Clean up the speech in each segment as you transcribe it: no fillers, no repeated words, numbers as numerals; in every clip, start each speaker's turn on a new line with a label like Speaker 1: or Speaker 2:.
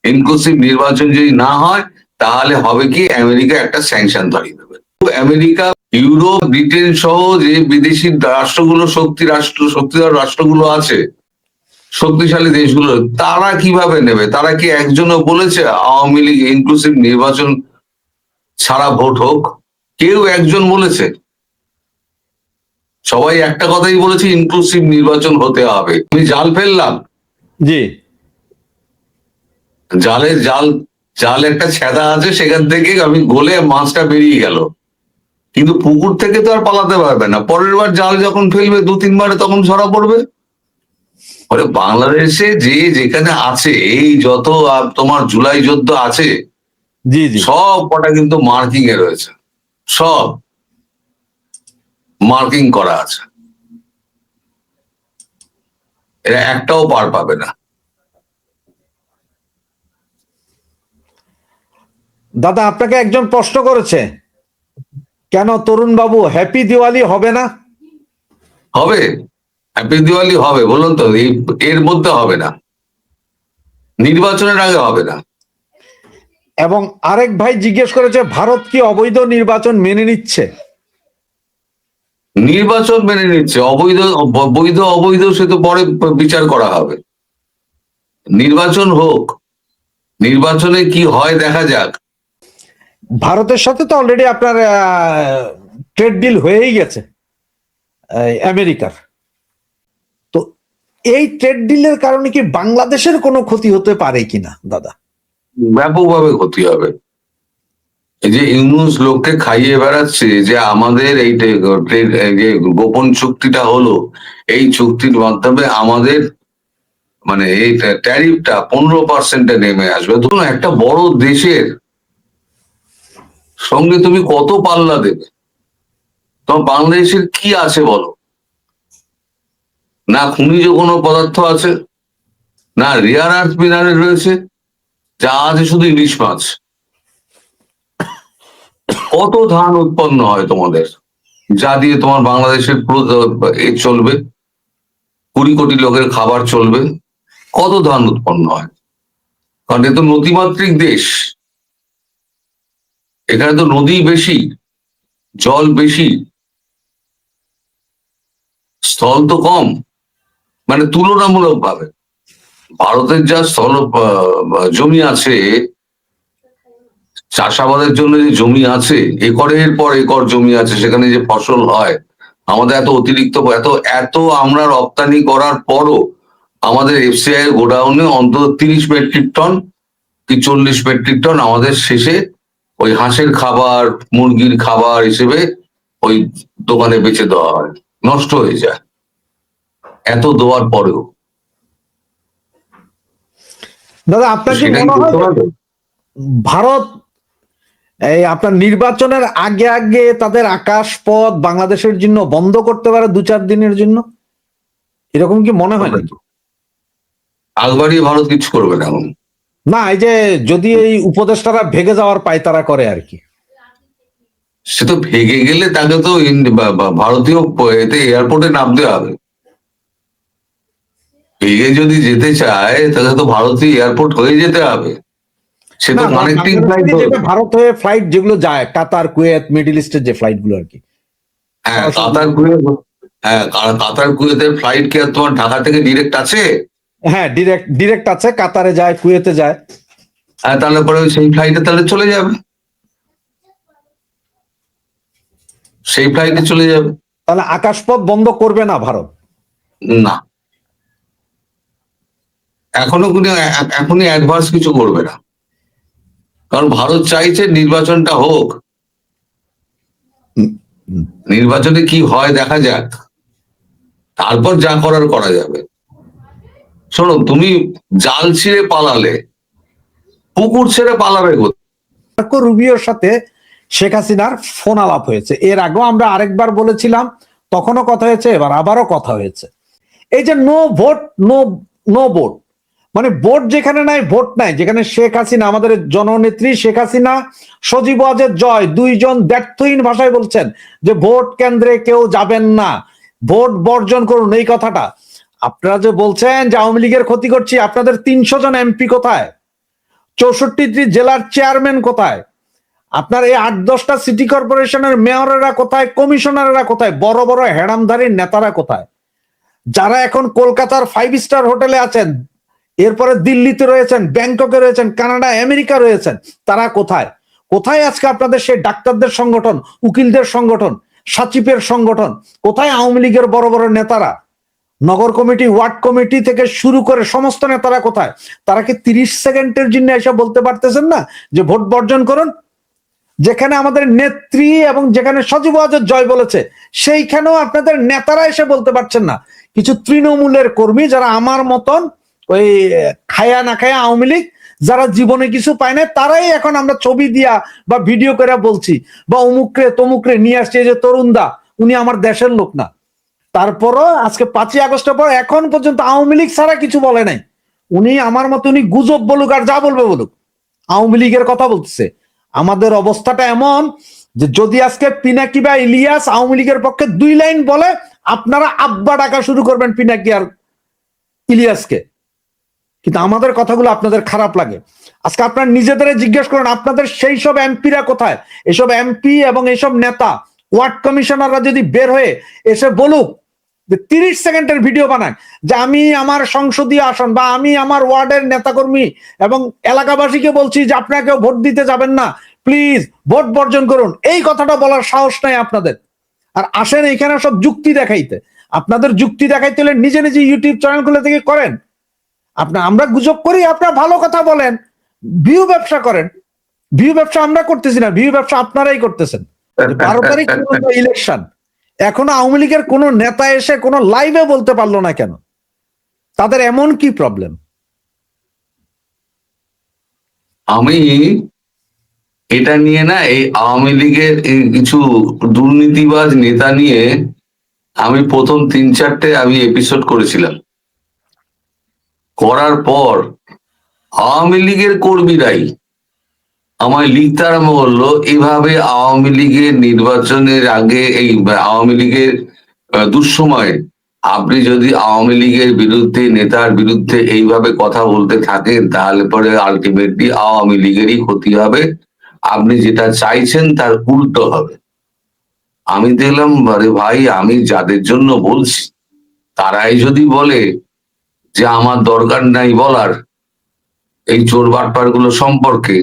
Speaker 1: Inclusive নির্বাচন যদি না হয় তাহলে হবে কি, আমেরিকা একটা স্যাংশন ধরিয়ে দেবে। আমেরিকা, ইউরোপ, ব্রিটেন সহ যে বিদেশি রাষ্ট্রগুলো, শক্তিধর রাষ্ট্রগুলো আছে, শক্তিশালী দেশগুলো, তারা কিভাবে নেবে? তারা কি একজনও বলেছে আওয়ামী লীগ ইনক্লুসিভ নির্বাচন ছাড়া ভোট হোক? কেউ একজন বলেছে? সবাই একটা কথাই বলেছে, ইনক্লুসিভ নির্বাচন হতে হবে। আমি জাল ফেললাম,
Speaker 2: জি,
Speaker 1: জাল একটা ছেদা আছে, সেখান থেকে আমি গলে মাছটা বেরিয়ে গেল, কিন্তু পুকুর থেকে তো আর পালাতে পারবে না। পরের বার জাল যখন ফেলবে 2-3 বারে, তখন ধরা পড়বে। বাংলাদেশে যে যেখানে আছে, এই যত তোমার জুলাই যুদ্ধ আছে,
Speaker 2: জি, জি,
Speaker 1: সব কটা কিন্তু মার্কিং এ রয়েছে, সব মার্কিং করা আছে। এরা একটাও পার পাবে না।
Speaker 2: দাদা আপনাকে একজন প্রশ্ন করেছে, কেন তরুণ বাবু হ্যাপি দিওয়ালি হবে না?
Speaker 1: হবে, হ্যাপি দিওয়ালি হবে, বলুন তো, এর মধ্যে হবে না, নির্বাচনের আগে হবে না।
Speaker 2: এবং আরেক ভাই জিজ্ঞেস করেছে, ভারত কি অবৈধ নির্বাচন মেনে নিচ্ছে?
Speaker 1: নির্বাচন মেনে নিচ্ছে, বৈধ অবৈধ সে তো পরে বিচার করা হবে। নির্বাচন হোক, নির্বাচনে কি হয় দেখা যাক।
Speaker 2: ভারতের সাথে তো অলরেডি আপনার ট্রেড ডিল হয়েই গেছে আমেরিকার। তো এই ট্রেড ডিলের কারণে কি বাংলাদেশের কোনো ক্ষতি হতে পারে কিনা দাদা?
Speaker 1: ব্যাপকভাবে ক্ষতি হবে। এই যে ইউনুস লোককে খাইয়ে বেড়াচ্ছে যে আমাদের এই যে গোপন চুক্তিটা হলো, এই চুক্তির মাধ্যমে আমাদের মানে এই ট্যারিফটা 15% নেমে আসবে। ধরুন একটা বড় দেশের সঙ্গে তুমি কত পাল্লা দেবে? তোমার বাংলাদেশের কি আছে বলো? না খনিজ কোনো পদার্থ আছে, না রেয়ার আর্থ মিনারেল রয়েছে, যা আছে শুধু ইলিশ মাছ। কত ধান উৎপন্ন হয় তোমাদের, যা দিয়ে তোমার বাংলাদেশের পুরো চলবে, 20 কোটি লোকের খাবার চলবে? কত ধান উৎপন্ন হয়? কারণ এ তো নদীমাতৃক দেশ, এখানে তো নদী বেশি, জল বেশি, স্থল তো কম, মানে তুলনামূলক ভাবে। ভারতের যা স্থল জমি আছে, চাষাবাদের জন্য যে জমি আছে, একরের পর একর জমি আছে, সেখানে যে ফসল হয়, আমাদের এত অতিরিক্ত, এত আমরা রপ্তানি করার পরও আমাদের এফসিআই এর গোডাউনে অন্তত 30 মেট্রিক টন কি 40 মেট্রিক টন আমাদের শেষে ওই হাঁসের খাবার, মুরগির খাবার হিসেবে ওই দোকানে বেচে দেওয়া হয়, নষ্ট হয়ে যায় এত দেওয়ার পরেও।
Speaker 2: দাদা আপনার কি মনে হয় ভারত এই আপনার নির্বাচনের আগে আগে তাদের আকাশ পথ বাংলাদেশের জন্য বন্ধ করতে পারে 2-4 দিনের জন্য? এরকম কি মনে হয় নাকি?
Speaker 1: আগবাড়িয়ে ভারত কিছু করবে না এখন।
Speaker 2: না, এই যে যদি এই উপদেষ্টারা ভেগে যাওয়ার পায়তারা করে আর কি।
Speaker 1: সে তো ভেগে গেলে তাকে তো ভারতীয় এতে এয়ারপোর্টে নামতে হবে। ভেগে যদি যেতে চায় তাহলে তো ভারতীয় এয়ারপোর্ট হয়ে যেতে হবে। সে তো কানেক্টিং ফ্লাইট,
Speaker 2: ভারত হয়ে ফ্লাইট যেগুলো যায়, কাতার, কুয়েত, মিডল ইস্টের যে ফ্লাইট গুলো আর কি।
Speaker 1: হ্যাঁ কাতার কুয়েতের ফ্লাইট কি আর তোমার ঢাকা থেকে ডিরেক্ট আছে?
Speaker 2: হ্যাঁ, ডিরেক্ট আছে, কাতারে যায়, কুয়েতে যায়।
Speaker 1: হ্যাঁ, তাহলে পরে সেই ফ্লাইটে তাহলে চলে যাবে, সেই ফ্লাইটে চলে যাবে।
Speaker 2: তাহলে আকাশপথ বন্ধ করবে না ভারত?
Speaker 1: না, এখনই অ্যাডভান্স কিছু করবে না, কারণ ভারত চাইছে নির্বাচনটা হোক, নির্বাচনে কি হয় দেখা যাক, তারপর যা করার করা যাবে। শোনো, তুমি জাল ছিঁড়ে পালালে, পুকুর ছেড়ে পালাবে কোথায়?
Speaker 2: মার্কো রুবিওর সাথে শেখ হাসিনার ফোন আলাপ হয়েছে, এর আগেও আমরা আরেকবার বলেছিলাম, তখনও কথা হয়েছে, এবার আবারও কথা হয়েছে। এই যে নো ভোট, নো ভোট, মানে ভোট যেখানে নাই ভোট নাই, যেখানে শেখ হাসিনা, আমাদের জননেত্রী শেখ হাসিনা, সজীব ওয়াজেদ জয় দুইজন ব্যর্থহীন ভাষায় বলছেন যে ভোট কেন্দ্রে কেউ যাবেন না, ভোট বর্জন করুন। এই কথাটা আপনারা যে বলছেন যে আওয়ামী লীগের ক্ষতি করছি, আপনাদের 300 জন এমপি কোথায়? 64টি জেলার চেয়ারম্যান কোথায়? আপনার এই 8-10টা সিটি কর্পোরেশনের মেয়রেরা কোথায়? কমিশনাররা কোথায়? বড় বড় হেড়ামধারী নেতারা কোথায়? যারা এখন কলকাতার 5 স্টার হোটেলে আছেন, এরপরে দিল্লিতে রয়েছেন, ব্যাংককে রয়েছেন, কানাডা, আমেরিকা রয়েছেন, তারা কোথায়? কোথায় আজকে আপনাদের সেই ডাক্তারদের সংগঠন, উকিলদের সংগঠন, সচিবের সংগঠন? কোথায় আওয়ামী লীগের বড় বড় নেতারা? নগর কমিটি, ওয়ার্ড কমিটি থেকে শুরু করে সমস্ত নেতারা কোথায়? তারা কি 30 সেকেন্ডের জন্য এসে বলতে পারতেছেন না যে ভোট বর্জন করুন? যেখানে আমাদের নেত্রী এবং যেখানে সজীব ওয়াজেদ জয় বলেছে, সেইখানেও আপনাদের নেতারা এসে বলতে পারছেন না। কিছু তৃণমূলের কর্মী যারা আমার মতন ওই খায়া না খায়া আওয়ামী লীগ, যারা জীবনে কিছু পায় না, তারাই এখন আমরা ছবি দিয়া বা ভিডিও করে বলছি, বা অমুকরে তমুকরে নিয়ে আসছে, যে তরুণদা উনি আমার দেশের লোক না। তারপরও আজকে 5ই আগস্টের পর এখন পর্যন্ত আওয়ামী লীগ ছাড়া কিছু বলে নাই। উনি আমার মতো, উনি গুজব বলুক আর যা বলবে বলুক, আওয়ামী লীগের কথা বলতেছে। আমাদের অবস্থাটা এমন যে যদি আজকে পিনাকি বা ইলিয়াস আওয়ামী লীগের পক্ষে 2 লাইন বলে, আপনারা আব্বা ডাকা শুরু করবেন পিনাকি আর ইলিয়াসকে। কিন্তু আমাদের কথাগুলো আপনাদের খারাপ লাগে। আজকে আপনারা নিজেদের জিজ্ঞেস করেন, আপনাদের সেই সব এমপিরা কোথায়? এসব এমপি এবং এইসব নেতা, ওয়ার্ড কমিশনাররা যদি বের হয়ে এসে বলুক, 30 সেকেন্ডের ভিডিও বানায় যে আমি আমার সংসদীয় আসন বা আমি আমার ওয়ার্ডের নেতাকর্মী এবং এলাকাবাসীকে বলছি যে আপনাকেও ভোট দিতে যাবেন না, প্লিজ ভোট বর্জন করুন, এই কথাটা বলার সাহস নাই আপনাদের। আর আসেন এখানে সব যুক্তি দেখাইতে। আপনাদের যুক্তি দেখাইতে হলে নিজে নিজে ইউটিউব চ্যানেলগুলো থেকে করেন। আমরা গুজব করি, আপনারা ভালো কথা বলেন, ভিউ ব্যবসা করেন। ভিউ ব্যবসা আমরা করতেছি না, ভিউ ব্যবসা আপনারাই করতেছেন। 12 তারিখ ইলেকশন, এখনো আওয়ামী লীগের কোন নেতা এসে কোন লাইভে বলতে পারলো না কেন? তাদের এমন কি প্রবলেম?
Speaker 1: আমি এটা নিয়ে না, এই আওয়ামী লীগের এই কিছু দুর্নীতিবাজ নেতা নিয়ে আমি প্রথম 3-4টে আমি এপিসোড করেছিলাম। করার পর আওয়ামী লীগের কর্মীরাই আমায় লিখতে আরম্ভ করলো, এভাবে আওয়ামী লীগের নির্বাচনের আগে, এই আওয়ামী লীগের দুঃসময়ে আপনি যদি আওয়ামী লীগের বিরুদ্ধে, নেতার বিরুদ্ধে এইভাবে কথা বলতে থাকেন, তাহলে পরে আলটিমেটলি আওয়ামী লীগেরই ক্ষতি হবে, আপনি যেটা চাইছেন তার উল্টো হবে। আমি দেখলাম, আরে ভাই, আমি যাদের জন্য বলছি তারাই যদি বলে যে আমার দরকার নাই বলার এই চোর বাটপার গুলো সম্পর্কে,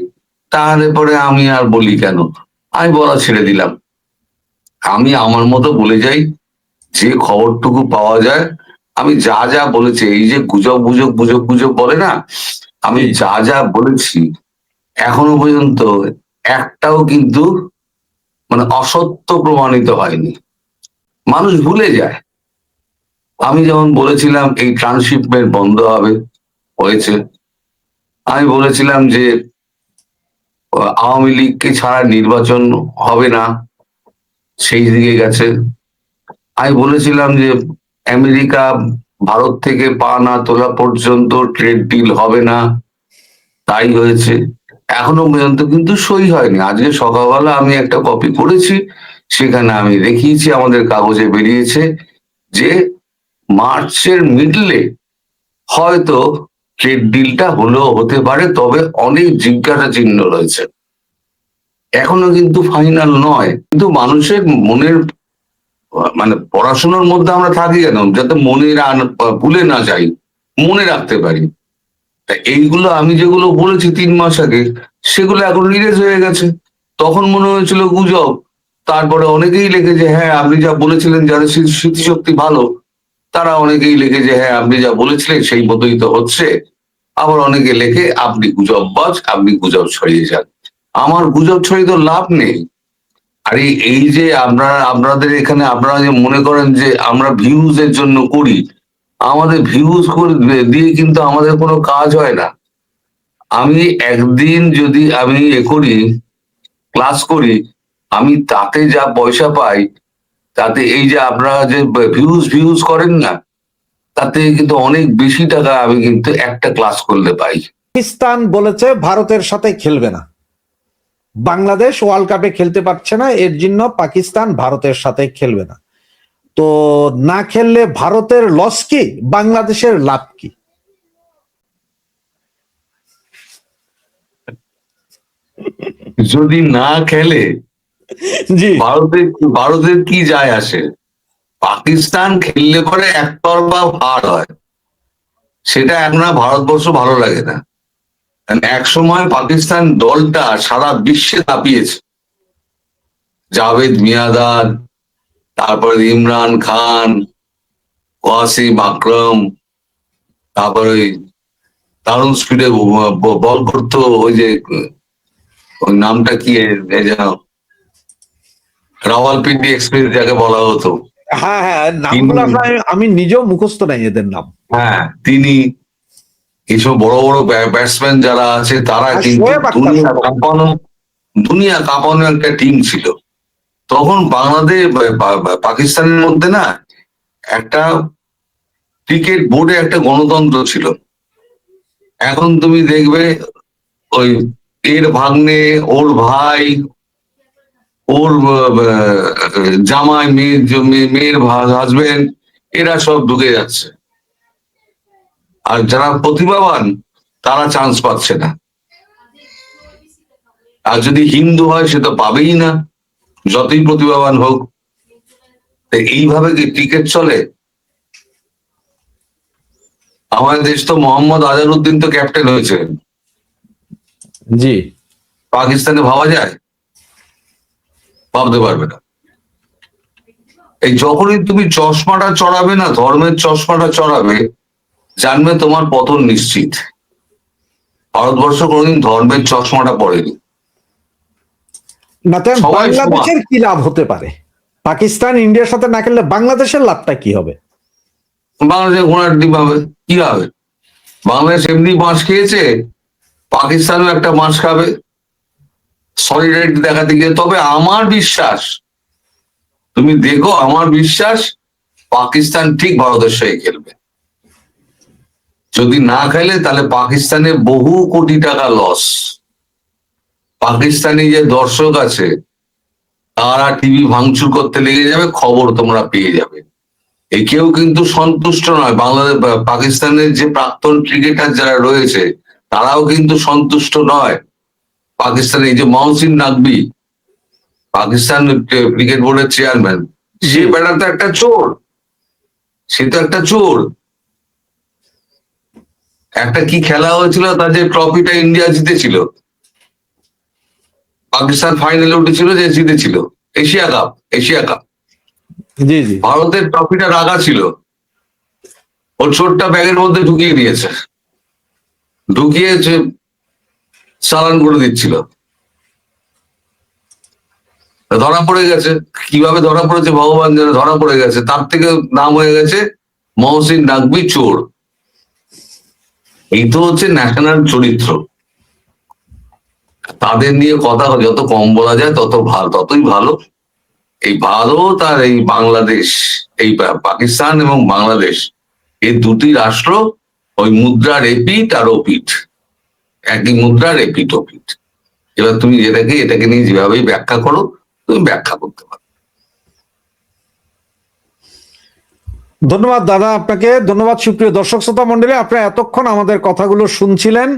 Speaker 1: তাহলে পরে আমি আর বলি কেন? আমি বলা ছেড়ে দিলাম। আমি আমার মতো বলে যাই, যে খবরটুকু পাওয়া যায়। আমি যা যা বলেছি, এই যে গুজব গুজব গুজব গুজব বলে না, আমি যা যা বলেছি এখনো পর্যন্ত একটাও কিন্তু মানে অসত্য প্রমাণিত হয়নি। মানুষ ভুলে যায়। আমি যেমন বলেছিলাম এই ট্রান্সশিপমেন্ট বন্ধ হবে, হয়েছে। আমি বলেছিলাম যে আওয়ামী লীগকে ছাড়া নির্বাচন হবে না, সেই দিকে গেছে। আমি বলেছিলাম যে আমেরিকা ভারত থেকে পা না তোলা পর্যন্ত ট্রেড ডিল হবে না, তাই হয়েছে। এখনো পর্যন্ত কিন্তু সই হয়নি। আজকে সকালবেলা আমি একটা কপি করেছি, সেখানে আমি দেখিয়েছি, আমাদের কাগজে বেরিয়েছে যে মার্চের মিডলে হয়তো ট্রেড ডিলটা হলেও হতে পারে, তবে অনেক জিজ্ঞাসা চিহ্ন রয়েছে, এখনো কিন্তু ফাইনাল নয়। কিন্তু মানুষের মনের মানে পড়াশোনার মধ্যে আমরা থাকি কেন, যাতে মনে ভুলে না যাই, মনে রাখতে পারি। তা এইগুলো আমি যেগুলো বলেছি 3 মাস আগে, সেগুলো এখন রিলিজ হয়ে গেছে। তখন মনে হয়েছিল গুজব, তারপরে অনেকেই লিখেছে হ্যাঁ আপনি যা বলেছিলেন, যাদের স্মৃতিশক্তি ভালো তারা অনেকেই লিখেছে হ্যাঁ আপনি যা বলেছিলেন সেই মতোই তো হচ্ছে। আবার অনেকে লেখে আপনি গুজববাজ, আপনি গুজব ছড়িয়ে যান। আমার গুজব ছড়িয়ে তো লাভ নেই। আরে এই যে আপনাদের এখানে আপনারা যে মনে করেন যে আমরা ভিউজ এর জন্য করি, আমাদের ভিউজ দিয়ে কিন্তু আমাদের কোনো কাজ হয় না। আমি একদিন যদি আমি করি, ক্লাস করি, আমি তাতে যা পয়সা পাই, তাতে এই যে আপনারা যে ভিউজ ভিউজ করেন না, তাতে কিন্তু অনেক বেশি টাকা আমি কিন্তু একটা ক্লাস করলে পাই।
Speaker 2: পাকিস্তান বলেছে ভারতের সাথে খেলবে না, বাংলাদেশ ওয়ার্ল্ড কাপে খেলতে পারছে না, এর জন্য পাকিস্তান ভারতের সাথে খেলবে না। তো না খেললে ভারতের লস কি, বাংলাদেশের লাভ কি?
Speaker 1: যদি না খেলে
Speaker 2: জি
Speaker 1: ভারতের কি যায় আসে? পাকিস্তান খেললে পরে একতরফা হার হয়, সেটা এখন আর ভারতবর্ষ ভালো লাগে না। কারণ এক সময় পাকিস্তান দলটা সারা বিশ্বে তাপিয়েছে। জাভেদ মিয়াঁদাদ, তারপরে ইমরান খান, ওয়াসিম আকরম, তারপরে ওই দারুণ স্পিডে বল করতো, ওই যে ওই নামটা কি যেন, রাওয়ালপিন্ডি এক্সপ্রেস যাকে বলা হতো।
Speaker 2: হ্যাঁ হ্যাঁ, নামগুলো
Speaker 1: তিনি,
Speaker 2: আসলে আমি নিজেও মুখস্থ নাই এদের নাম।
Speaker 1: হ্যাঁ তিনি, এইসব বড় বড় ব্যাটসম্যান যারা আছে তারা
Speaker 2: আর
Speaker 1: কিন্তু
Speaker 2: শোয়েব আখতার
Speaker 1: দুনিয়া কাঁপানো একটা টিম ছিল। তখন বাংলাদেশ পাকিস্তানের মধ্যে না একটা ক্রিকেট বোর্ডে একটা গণতন্ত্র ছিল। এখন তুমি দেখবে ওই এর ভাগ্নে, ওর ভাই, ওর জামাই, মেয়ের হাজবেন্ড, এরা সব ঢুকে যাচ্ছে, আর যারা প্রতিভাবান তারা চান্স পাচ্ছে না। আর যদি হিন্দু হয় সে তো পাবেই না, যতই প্রতিভাবান হোক। তো এইভাবে কি ক্রিকেট চলে? আমাদের দেশ তো মোহাম্মদ আজহারউদ্দিন তো ক্যাপ্টেন হয়েছে,
Speaker 2: জি
Speaker 1: পাকিস্তানে ভাবা যায়? ভাবতে পারবে না। এই যখনই তুমি চশমাটা চড়াবে না, ধর্মের চশমাটা চড়াবে, জানবে তোমার পতন নিশ্চিত। ভারতবর্ষ কোনোদিন ধর্মের চশমাটা পড়েনি।
Speaker 2: না তো
Speaker 1: সবাই
Speaker 2: বাংলাদেশের কি লাভ হতে পারে? পাকিস্তান ইন্ডিয়ার সাথে না খেললে বাংলাদেশের লাভটা কি হবে?
Speaker 1: বাংলাদেশে ঘোড়ার ডিম হবে, কি হবে? বাংলাদেশ এমনি বাঁশ খেয়েছে, পাকিস্তানও একটা বাঁশ খাবে, সলিডারিটি দেখাতে গিয়ে। তবে আমার বিশ্বাস, তুমি দেখো, আমার বিশ্বাস পাকিস্তান ঠিক ভারতের সঙ্গে খেলবে। যদি না খেলে তাহলে পাকিস্তানে বহু কোটি টাকা লস। পাকিস্তানি যে দর্শক আছে তারা টিভি ভাঙচুর করতে লেগে যাবে, খবর তোমরা পেয়ে যাবে। এই কেউ কিন্তু সন্তুষ্ট নয়। বাংলাদেশ পাকিস্তানের যে প্রাক্তন ক্রিকেটার যারা রয়েছে তারাও কিন্তু সন্তুষ্ট নয়। পাকিস্তানে এই যে মহসিন নাকবি, পাকিস্তান ক্রিকেট বোর্ডের চেয়ারম্যান, সে বেটা তো একটা চোর, সে তো একটা চোর। একটা কি খেলা হয়েছিল, তার যে ট্রফিটা ইন্ডিয়া জিতেছিল, পাকিস্তান ফাইনালে উঠেছিল, যে জিতেছিল এশিয়া কাপ, এশিয়া কাপ।
Speaker 2: জি জি
Speaker 1: ভারতের ট্রফিটা রাখা ছিল, ও চোরটা ব্যাগের মধ্যে ঢুকিয়ে দিয়েছে, ঢুকিয়ে চালান করে দিচ্ছিল। ধরা পড়ে গেছে। কিভাবে ধরা পড়েছে ভগবান জানে, ধরা পড়ে গেছে। তার থেকে নাম হয়ে গেছে মহসিন নাকবি চোর। এই তো হচ্ছে ন্যাশনাল চরিত্র। তাদের নিয়ে কথা যত কম বলা যায় তত ভালো, ততই ভালো। এই ভারত আর এই বাংলাদেশ, এই পাকিস্তান এবং বাংলাদেশ, এই দুটি রাষ্ট্র ওই মুদ্রার এপিঠ আর ওপিঠ, একই মুদ্রার এপিঠ ওপিঠ। এবার তুমি এটাকে নিয়ে যেভাবেই ব্যাখ্যা করো, তুমি ব্যাখ্যা করতে পারো।
Speaker 2: ধন্যবাদ দাদা আপনাকে, ধন্যবাদ সুপ্রিয় দর্শক শ্রোতা মন্ডলী, আপনারা এতক্ষণ আমাদের কথাগুলো শুনছিলেন।